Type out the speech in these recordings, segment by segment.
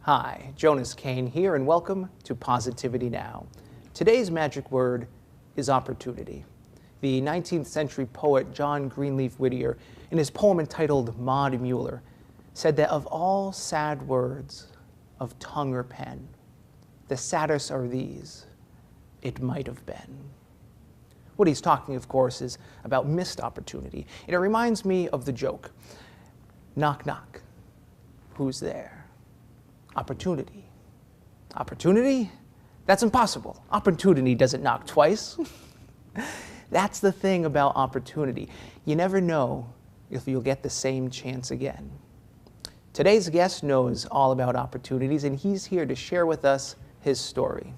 Hi, Jonas Cain here, and welcome to Positivity Now. Today's magic word is opportunity. The 19th century poet John Greenleaf Whittier, in his poem entitled Maud Muller, said that of all sad words of tongue or pen, the saddest are these, "It might have been." What he's talking, of course, is about missed opportunity. And it reminds me of the joke, knock, knock, who's there? Opportunity. Opportunity? That's impossible. Opportunity doesn't knock twice. That's the thing about opportunity. You never know if you'll get the same chance again. Today's guest knows all about opportunities, and he's here to share with us his story.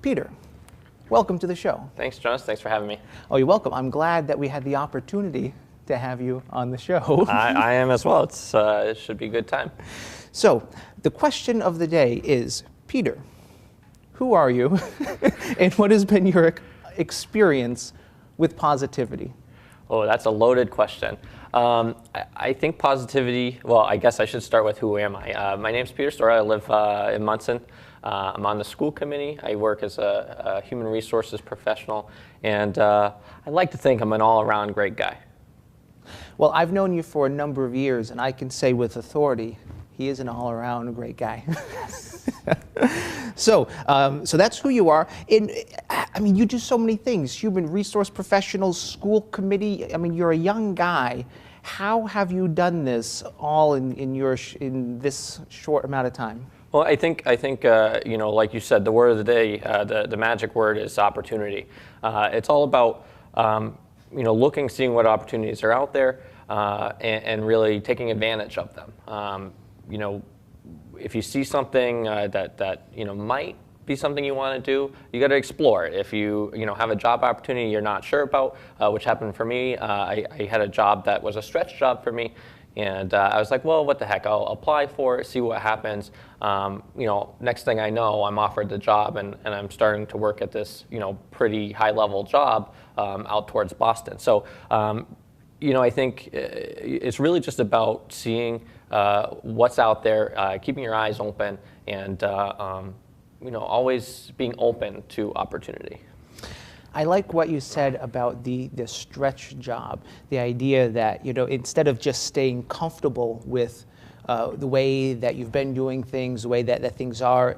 Peter, welcome to the show. Thanks, Jonas. Thanks for having me. Oh, you're welcome. I'm glad that we had the opportunity to have you on the show. I am as well. It should be a good time. So, the question of the day is, Peter, who are you and what has been your experience with positivity? Oh, that's a loaded question. I think positivity, well, I guess I should start with who am I. My name's Peter Sauriol. I live in Monson. I'm on the school committee. I work as a human resources professional, and I like to think I'm an all-around great guy. Well, I've known you for a number of years, and I can say with authority, he is an all-around great guy. So that's who you are. And I mean, you do so many things: human resource professionals, school committee. I mean, you're a young guy. How have you done this all in this short amount of time? Well, I think you know, like you said, the word of the day, the magic word is opportunity. It's all about you know, looking, seeing what opportunities are out there, and really taking advantage of them. You know, if you see something that you know might be something you want to do, you got to explore it. If you know have a job opportunity you're not sure about, which happened for me, I had a job that was a stretch job for me, and I was like, well, what the heck? I'll apply for it, see what happens. You know, next thing I know, I'm offered the job, and I'm starting to work at this pretty high level job out towards Boston. So you know, I think it's really just about seeing what's out there, keeping your eyes open, and you know, always being open to opportunity. I like what you said about the stretch job, the idea that, you know, instead of just staying comfortable with the way that you've been doing things, the way that things are,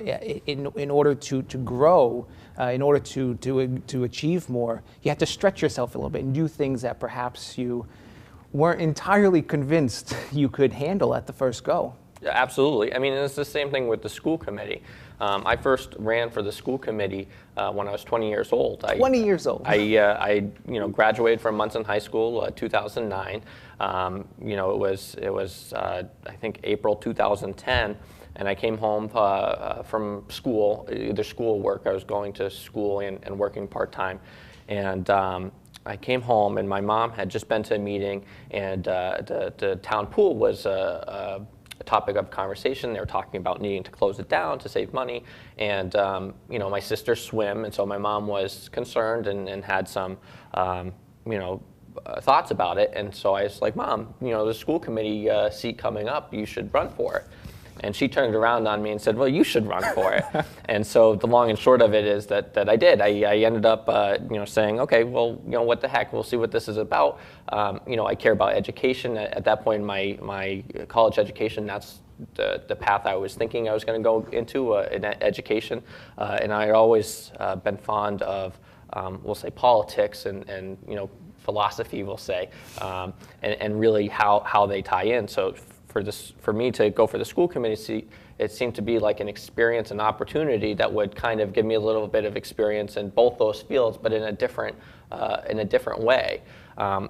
in order to grow, in order to achieve more, you have to stretch yourself a little bit and do things that perhaps you weren't entirely convinced you could handle at the first go. Yeah, absolutely. I mean, it's the same thing with the school committee. I first ran for the school committee when I was 20 years old. 20 years old. I you know, graduated from Monson High School 2009. You know, it was I think April 2010, and I came home from school, either school work. I was going to school and working part time, and I came home, and my mom had just been to a meeting, and the town pool was a topic of conversation. They were talking about needing to close it down to save money, and you know, my sisters swim, and so my mom was concerned and had some you know, thoughts about it, and so I was like, Mom, you know, the school committee seat coming up, you should run for it. And she turned around on me and said, well, you should run for it. And so the long and short of it is that I did. I ended up you know, saying, okay, well, you know, what the heck, we'll see what this is about. You know, I care about education. At that point in my college education, that's the path I was thinking I was going to go into, in education. And I had always been fond of, we'll say, politics and you know, philosophy, we'll say, and really how they tie in. So for me to go for the school committee seat, it seemed to be like an experience, an opportunity that would kind of give me a little bit of experience in both those fields, but in a different way.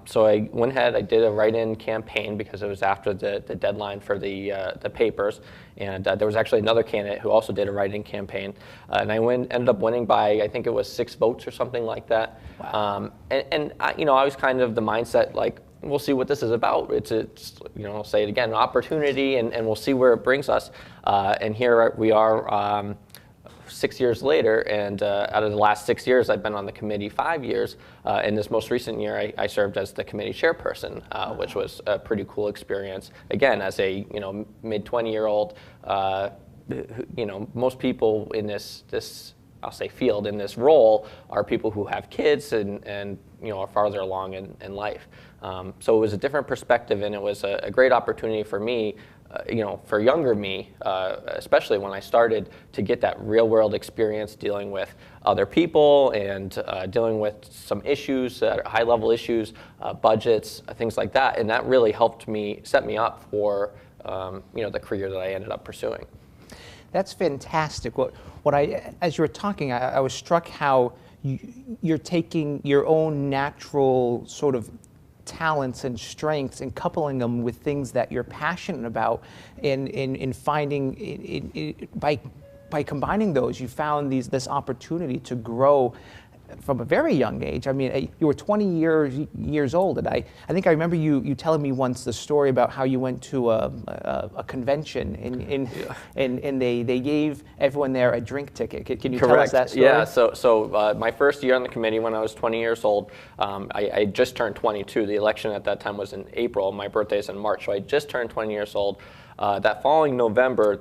So I went ahead, I did a write-in campaign because it was after the deadline for the papers, and there was actually another candidate who also did a write-in campaign, and I ended up winning by, I think it was 6 votes or something like that. Wow. And I, you know, I was kind of the mindset like, we'll see what this is about. It's you know, I'll say it again, an opportunity, and we'll see where it brings us. And here we are 6 years later, and out of the last 6 years, I've been on the committee 5 years. In this most recent year, I served as the committee chairperson, which was a pretty cool experience. Again, as a mid-20-year-old most people in this I'll say field, in this role, are people who have kids and are farther along in life. So it was a different perspective, and it was a great opportunity for me, for younger me, especially when I started, to get that real world experience dealing with other people and dealing with some issues, high level issues, budgets, things like that. And that really helped me set me up for the career that I ended up pursuing. That's fantastic. As you were talking, I was struck how you're taking your own natural sort of talents and strengths and coupling them with things that you're passionate about, in finding by combining those, you found this opportunity to grow from a very young age. I mean, you were 20 years old, and I think I remember you telling me once the story about how you went to a convention and they gave everyone there a drink ticket. Can you tell us that story? Yeah. So my first year on the committee, when I was 20 years old, I just turned 22. The election at that time was in April. My birthday's in March, so I just turned 20 years old. That following November,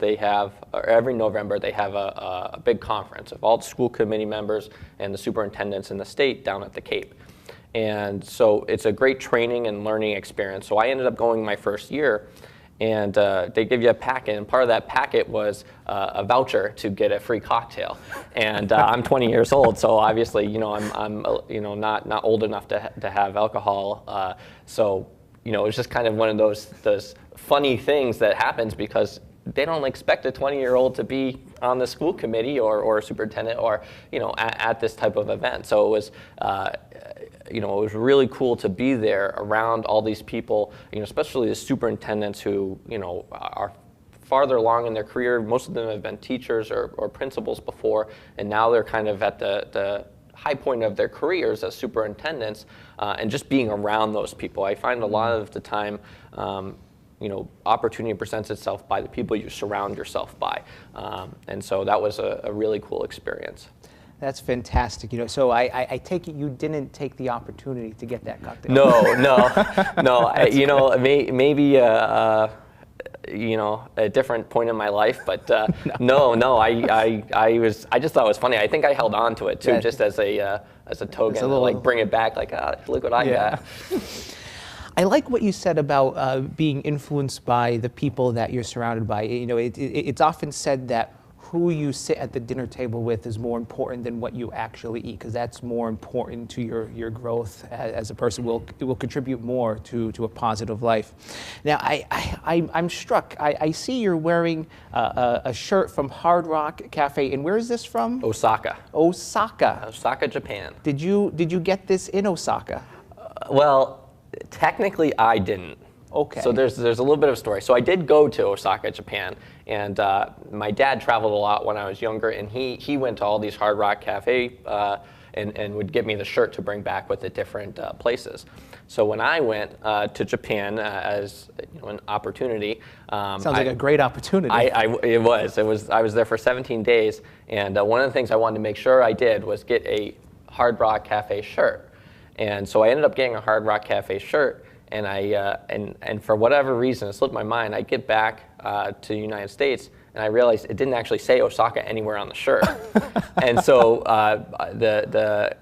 every November, they have a big conference of all the school committee members and the superintendents in the state down at the Cape. And so it's a great training and learning experience. So I ended up going my first year, and they give you a packet, and part of that packet was a voucher to get a free cocktail. And I'm 20 years old, so obviously, I'm not old enough to have alcohol. So it was just kind of one of those funny things that happens, because they don't expect a 20-year-old to be on the school committee or a superintendent or at this type of event. So it was it was really cool to be there around all these people, especially the superintendents who are farther along in their career. Most of them have been teachers or principals before, and now they're kind of at the high point of their careers as superintendents, and just being around those people. I find a lot of the time, opportunity presents itself by the people you surround yourself by. And so that was a really cool experience. That's fantastic. So I take it you didn't take the opportunity to get that cocktail. No. Maybe a different point in my life, but no. I just thought it was funny. I think I held on to it too, just as a token, to bring it back. Look what I got. I like what you said about being influenced by the people that you're surrounded by. It's often said that who you sit at the dinner table with is more important than what you actually eat, because that's more important to your growth as a person. It will contribute more to a positive life. Now, I'm struck. I see you're wearing a shirt from Hard Rock Cafe, and where is this from? Osaka, Japan. Did you get this in Osaka? Well, technically, I didn't. Okay. So there's a little bit of a story. So I did go to Osaka, Japan, and my dad traveled a lot when I was younger, and he went to all these Hard Rock Cafe and would get me the shirt to bring back with the different places. So when I went to Japan as an opportunity, sounds like a great opportunity. I was there for 17 days, and one of the things I wanted to make sure I did was get a Hard Rock Cafe shirt, and so I ended up getting a Hard Rock Cafe shirt. And and for whatever reason, it slipped my mind. I get back to the United States, and I realized it didn't actually say Osaka anywhere on the shirt. And so the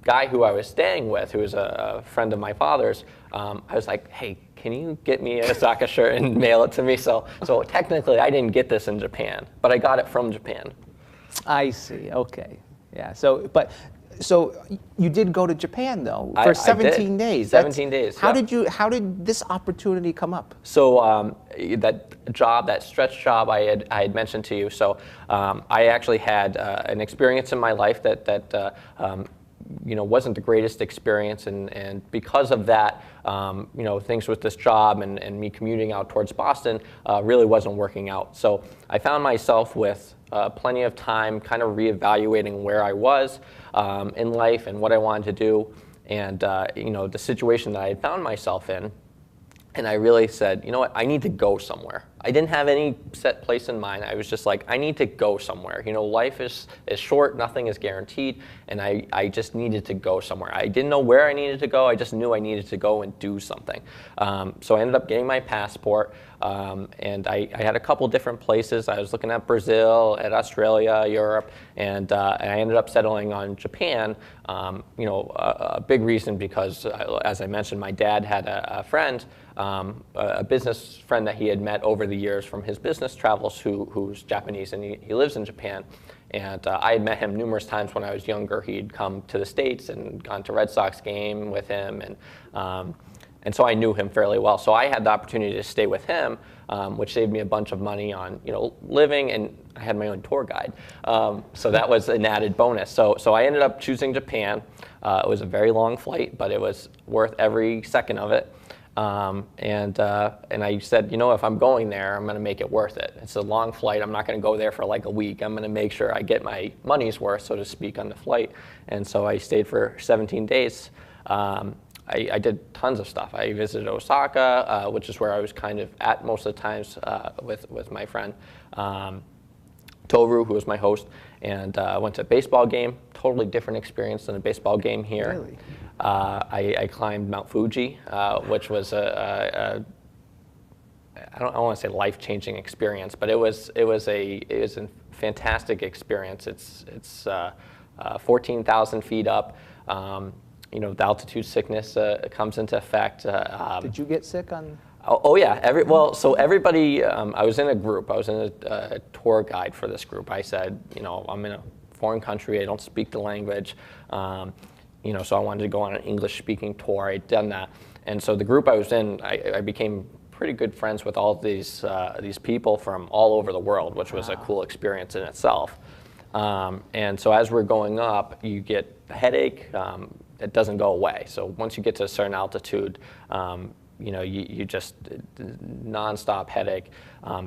guy who I was staying with, who was a friend of my father's, I was like, "Hey, can you get me an Osaka shirt and mail it to me?" So technically, I didn't get this in Japan, but I got it from Japan. I see. Okay. Yeah. So you did go to Japan though for 17 days. 17 days. How did this opportunity come up? So that stretch job I had mentioned to you. So I actually had an experience in my life that wasn't the greatest experience, and because of that, things with this job and me commuting out towards Boston really wasn't working out. So I found myself with plenty of time kind of reevaluating where I was in life and what I wanted to do, and the situation that I had found myself in. And I really said, you know what, I need to go somewhere. I didn't have any set place in mind. I was just like, I need to go somewhere. Life is short, nothing is guaranteed, and I just needed to go somewhere. I didn't know where I needed to go, I just knew I needed to go and do something. So I ended up getting my passport. And I had a couple different places. I was looking at Brazil, at Australia, Europe, and I ended up settling on Japan. A big reason because, as I mentioned, my dad had a friend, a business friend that he had met over the years from his business travels who's Japanese, and he lives in Japan. And I had met him numerous times when I was younger. He'd come to the States and gone to Red Sox game with him, and so I knew him fairly well. So I had the opportunity to stay with him, which saved me a bunch of money on living, and I had my own tour guide. So that was an added bonus. So I ended up choosing Japan. It was a very long flight, but it was worth every second of it. And I said, if I'm going there, I'm going to make it worth it. It's a long flight. I'm not going to go there for like a week. I'm going to make sure I get my money's worth, so to speak, on the flight. And so I stayed for 17 days. I did tons of stuff. I visited Osaka, which is where I was kind of at most of the times with my friend Toru, who was my host, and went to a baseball game. Totally different experience than a baseball game here. Really? I climbed Mount Fuji, which was I don't want to say life-changing experience, but it was a fantastic experience. It's 14,000 feet up. The altitude sickness comes into effect. Did you get sick on? Oh yeah. So everybody. I was in a group. I was in a tour guide for this group. I said, I'm in a foreign country. I don't speak the language. So I wanted to go on an English-speaking tour. I'd done that, and so the group I was in, I became pretty good friends with all of these people from all over the world, which was a cool experience in itself. And so as we're going up, you get a headache. It doesn't go away. So once you get to a certain altitude, you just nonstop headache.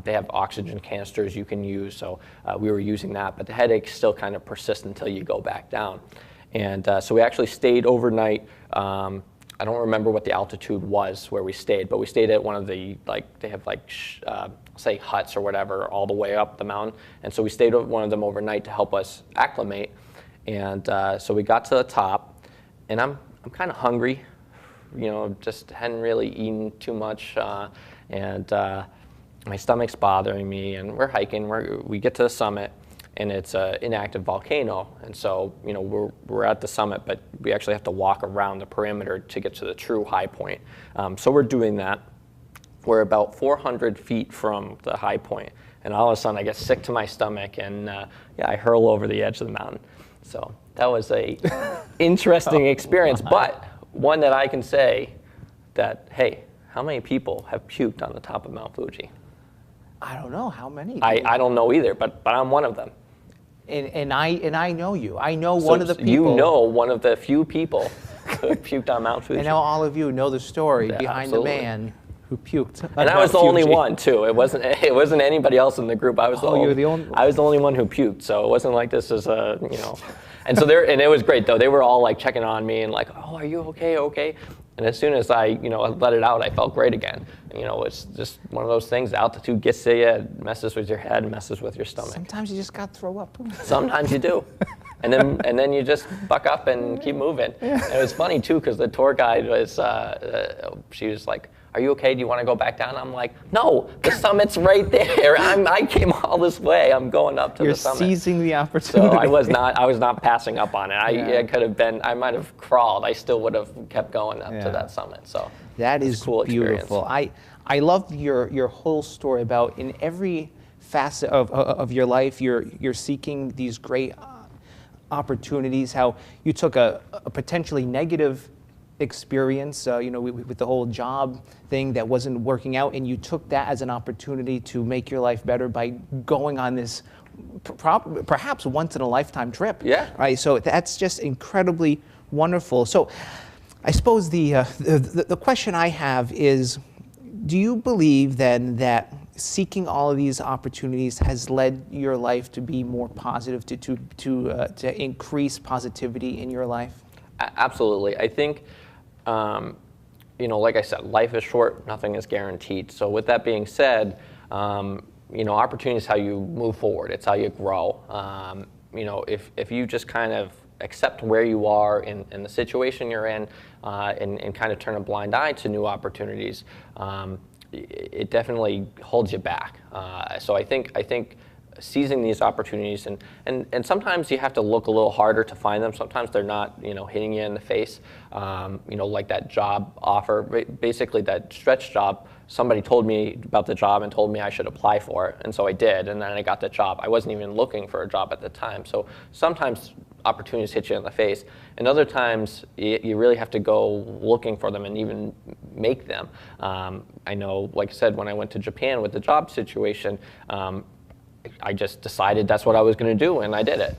They have oxygen canisters you can use, so we were using that, but the headache still kind of persists until you go back down. And so we actually stayed overnight. I don't remember what the altitude was where we stayed, but we stayed at one of the, they have say huts or whatever all the way up the mountain. And so we stayed at one of them overnight to help us acclimate. And so we got to the top, and I'm kind of hungry, just hadn't really eaten too much, and my stomach's bothering me, and we're hiking. We get to the summit, and it's an inactive volcano, and so we're at the summit, but we actually have to walk around the perimeter to get to the true high point. So we're doing that. We're about 400 feet from the high point, and all of a sudden I get sick to my stomach, and I hurl over the edge of the mountain. So that was a interesting experience, but one that I can say that, hey, how many people have puked on the top of Mount Fuji? I don't know how many. I don't know either, but I'm one of them. And I know you. I know one of the people. You know one of the few people who puked on Mount Fuji. And now all of you know the story behind absolutely. the man who puked. And I was the only one too. It wasn't anybody else in the group. I was you were the only. I was the only one who puked. So it wasn't like this is And so and it was great though. They were all like checking on me and like, oh, are you okay? Okay. And as soon as I let it out, I felt great again. It's just one of those things. The altitude gets to you, it messes with your head, messes with your stomach. Sometimes you just got to throw up. Sometimes you do. And then you just buck up and keep moving. And it was funny too, because the tour guide was, she was like, are you okay? Do you want to go back down? I'm like, no, the summit's right there. I came all this way. I'm going up to the summit. You're seizing the opportunity. So I was not passing up on it. I might have crawled. I still would have kept going up to that summit. So that is cool beautiful. I love your whole story about in every facet of your life, you're seeking these great opportunities, how you took a potentially negative experience, with the whole job thing that wasn't working out, and you took that as an opportunity to make your life better by going on this perhaps once in a lifetime trip. Yeah. Right. So that's just incredibly wonderful. So I suppose the question I have is, do you believe then that seeking all of these opportunities has led your life to be more positive, to increase positivity in your life? Absolutely. I think, like I said, life is short, nothing is guaranteed. So with that being said, opportunity is how you move forward. It's how you grow. If you just kind of accept where you are in the situation you're in, and kind of turn a blind eye to new opportunities, it definitely holds you back. So I think seizing these opportunities, and sometimes you have to look a little harder to find them. Sometimes they're not, hitting you in the face. Like that job offer, basically that stretch job. Somebody told me about the job and told me I should apply for it, and so I did, and then I got the job. I wasn't even looking for a job at the time. So sometimes opportunities hit you in the face, and other times you really have to go looking for them and even make them. I know, like I said, when I went to Japan with the job situation, I just decided that's what I was going to do, and I did it.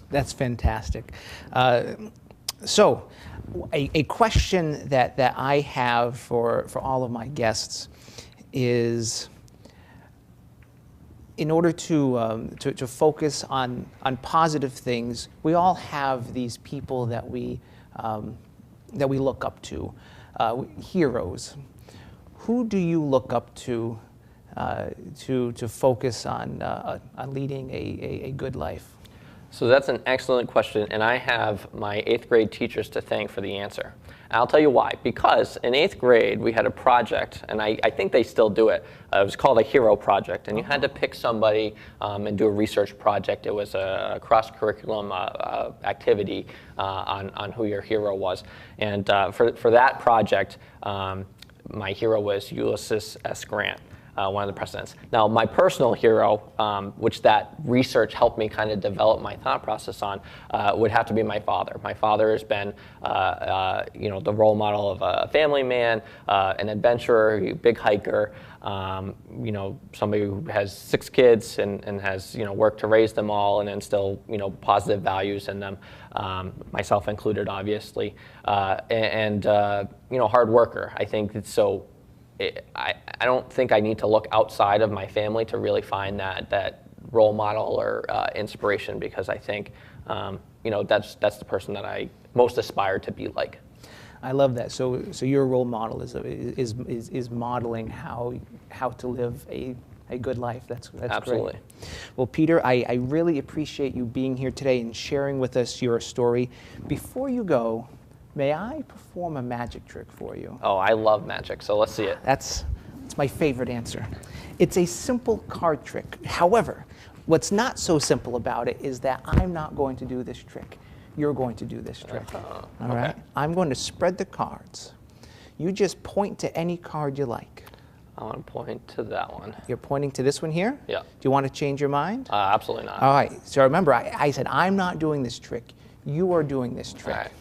That's fantastic. So a question that I have for all of my guests is, in order to focus on positive things, we all have these people that we look up to, heroes. Who do you look up to focus on leading a good life? So that's an excellent question, and I have my 8th grade teachers to thank for the answer. And I'll tell you why. Because in 8th grade, we had a project, and I think they still do it. It was called a hero project, and you had to pick somebody and do a research project. It was a cross-curriculum activity on who your hero was. And for that project, my hero was Ulysses S. Grant. One of the presidents. Now, my personal hero, which that research helped me kind of develop my thought process on, would have to be my father. My father has been, the role model of a family man, an adventurer, a big hiker, somebody who has 6 kids and has, worked to raise them all and instill, positive values in them, myself included, obviously, and hard worker. I think it's so. I don't think I need to look outside of my family to really find that role model or inspiration, because I think that's the person that I most aspire to be like. I love that. So your role model is modeling how to live a good life. That's Absolutely. Great. Well, Peter, I really appreciate you being here today and sharing with us your story. Before you go, may I perform a magic trick for you? Oh, I love magic, so let's see it. That's my favorite answer. It's a simple card trick. However, what's not so simple about it is that I'm not going to do this trick. You're going to do this trick. All right? I'm going to spread the cards. You just point to any card you like. I want to point to that one. You're pointing to this one here? Yeah. Do you want to change your mind? Absolutely not. All right. So remember, I said I'm not doing this trick. You are doing this trick. All right.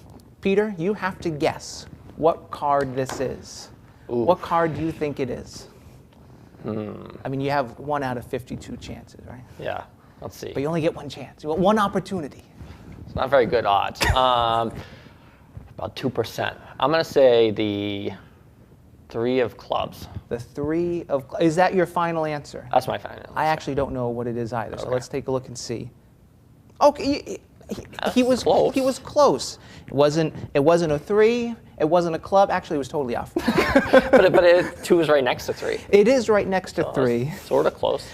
Peter, you have to guess what card this is. Ooh. What card do you think it is? I mean, you have 1 out of 52 chances, right? Yeah, let's see. But you only get 1 chance. You get 1 opportunity. It's not very good odds. About 2%. I'm going to say the 3 of clubs. The 3 of clubs. Is that your final answer? That's my final answer. I actually don't know what it is either, so Okay. let's take a look and see. Okay, he was close. He was close. It wasn't a 3. It wasn't a club. Actually, it was totally off. but 2 is right next to 3. It is right next to 3. Sort of close.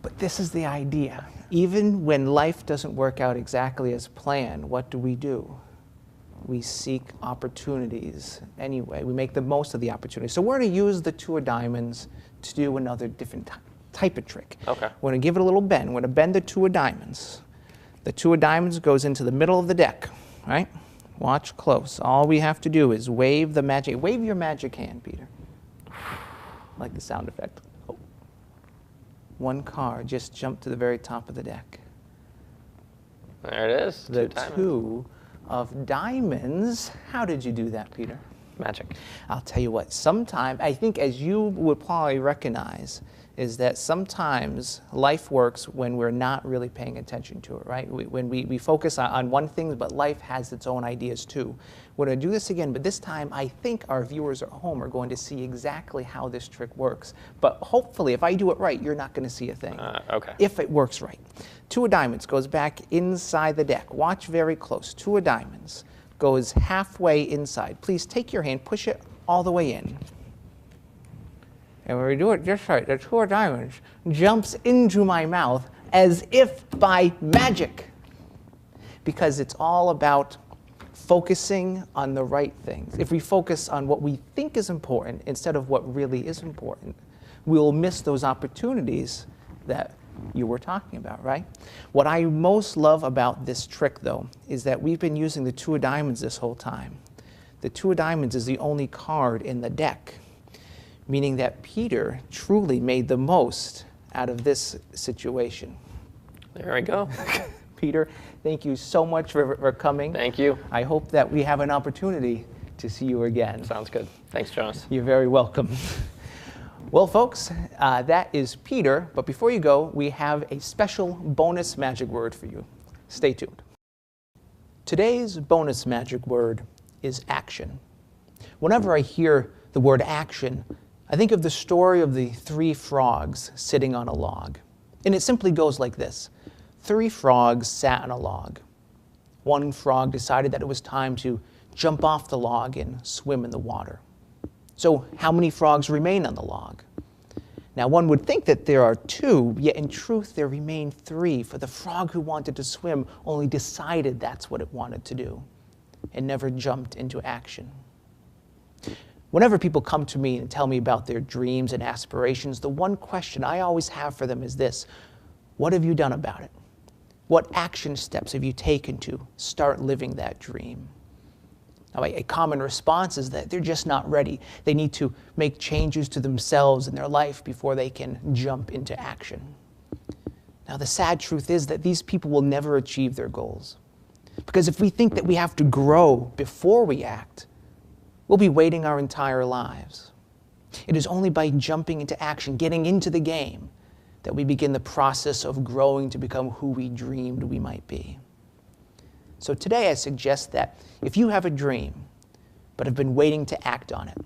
But this is the idea. Even when life doesn't work out exactly as planned, what do? We seek opportunities anyway. We make the most of the opportunity. So we're going to use the 2 of diamonds to do another different type of trick. Okay. We're going to give it a little bend. We're going to bend the 2 of diamonds. The 2 of diamonds goes into the middle of the deck, right? Watch close. All we have to do is wave the magic. Wave your magic hand, Peter. Like the sound effect. Oh. 1 card just jumped to the very top of the deck. There it is. The 2 2 of diamonds. How did you do that, Peter? Magic. I'll tell you what, sometimes, I think as you would probably recognize, is that sometimes life works when we're not really paying attention to it, right? When we focus on one thing, but life has its own ideas too. We're going to do this again, but this time I think our viewers at home are going to see exactly how this trick works. But hopefully, if I do it right, you're not going to see a thing. Okay. If it works right. 2 of diamonds goes back inside the deck. Watch very close. 2 of diamonds goes halfway inside. Please take your hand, push it all the way in. And when we do it just right, the 2 of diamonds jumps into my mouth as if by magic. Because it's all about focusing on the right things, if we focus on what we think is important instead of what really is important, we'll miss those opportunities that you were talking about, right? What I most love about this trick, though, is that we've been using the two of diamonds this whole time. The two of diamonds is the only card in the deck, meaning that Peter truly made the most out of this situation. There we go. Peter, thank you so much for coming. Thank you. I hope that we have an opportunity to see you again. Sounds good. Thanks, Jonas. You're very welcome. Well, folks, that is Peter, but before you go, we have a special bonus magic word for you. Stay tuned. Today's bonus magic word is action. Whenever I hear the word action, I think of the story of the three frogs sitting on a log. And it simply goes like this. 3 frogs sat on a log. One frog decided that it was time to jump off the log and swim in the water. So how many frogs remain on the log? Now one would think that there are 2, yet in truth there remain 3, for the frog who wanted to swim only decided that's what it wanted to do and never jumped into action. Whenever people come to me and tell me about their dreams and aspirations, the one question I always have for them is this: what have you done about it? What action steps have you taken to start living that dream? Now, a common response is that they're just not ready. They need to make changes to themselves and their life before they can jump into action. Now, the sad truth is that these people will never achieve their goals. Because if we think that we have to grow before we act, we'll be waiting our entire lives. It is only by jumping into action, getting into the game, that we begin the process of growing to become who we dreamed we might be. So today I suggest that if you have a dream, but have been waiting to act on it,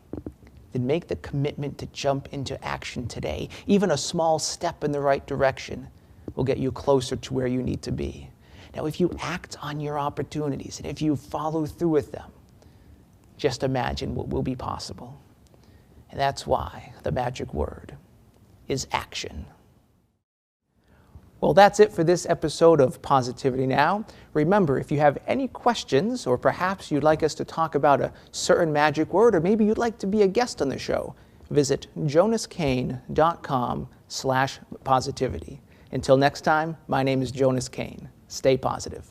then make the commitment to jump into action today. Even a small step in the right direction will get you closer to where you need to be. Now, if you act on your opportunities and if you follow through with them, just imagine what will be possible. And that's why the magic word is action. Well, that's it for this episode of Positivity Now. Remember, if you have any questions, or perhaps you'd like us to talk about a certain magic word, or maybe you'd like to be a guest on the show, visit jonascain.com/positivity. Until next time, my name is Jonas Cain. Stay positive.